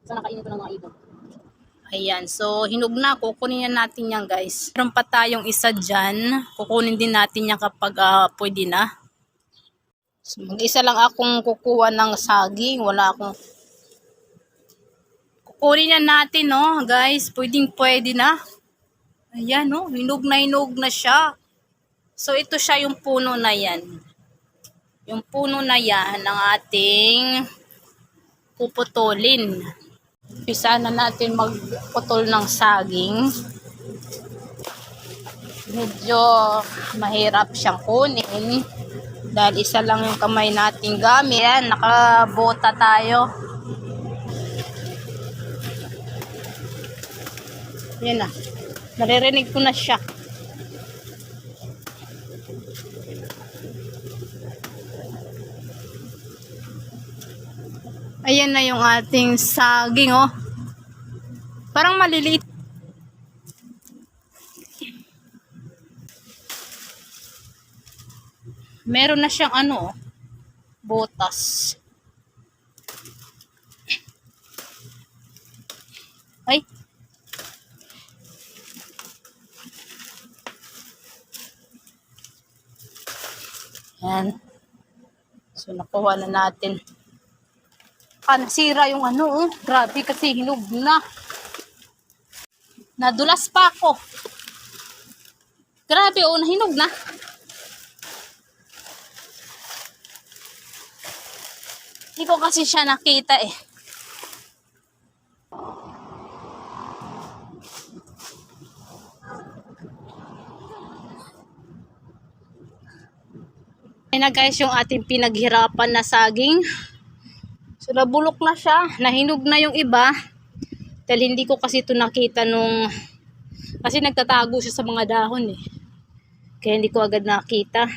So, nakainin ko ng mga ibon. Ayan. So, hinug na. Kukunin na natin yan, guys. Meron pa tayong isa dyan. Kukunin din natin yan kapag pwede na. So, mag-isa lang akong kukuha ng saging. Wala akong... Kukunin na natin, no, guys. Pwede na. Ayan, no. Hinug na siya. So, ito siya yung puno na yan. Yung puno na yan ang ating puputulin. Umpisa na natin magputol ng saging. Medyo mahirap siyang kunin dahil isa lang yung kamay natin gamit. Yan, nakabota tayo. Yan na. Naririnig ko na siya. Ayan na yung ating saging, oh. Parang maliliit. Meron na siyang ano, butas. Ay. Yan. So, nakuha na natin. Nasira yung ano, oh. Grabe kasi hinug na. Nadulas pa ako. Grabe, oh, nahinog na. Hindi ko kasi siya nakita eh. Ayan na guys yung ating pinaghirapan na saging. So nabulok na siya, nahinog na yung iba. Dahil hindi ko kasi ito nakita nung... Kasi nagtatago siya sa mga dahon eh. Kaya hindi ko agad nakita.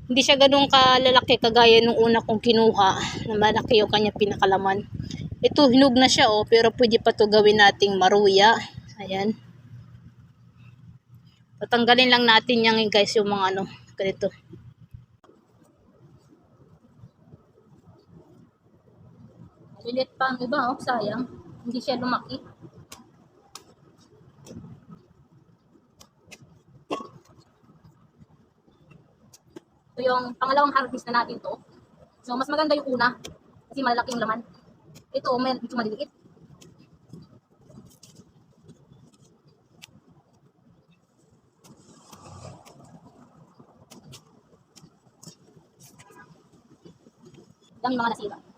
Hindi siya ganun kalalaki kagaya nung una kong kinuha. Na malaki yung kanya pinakalaman. Ito hinog na siya oh, pero pwede pa to gawin nating maruya. Ayan. Tatanggalin lang natin yan guys yung mga ano, ganito. Lilit pa ang iba, oh, sayang. Hindi siya lumaki. So yung pangalawang harvest na natin to. So mas maganda yung una kasi malaki yung laman. Ito medyo maliliit. Dami mga nasira.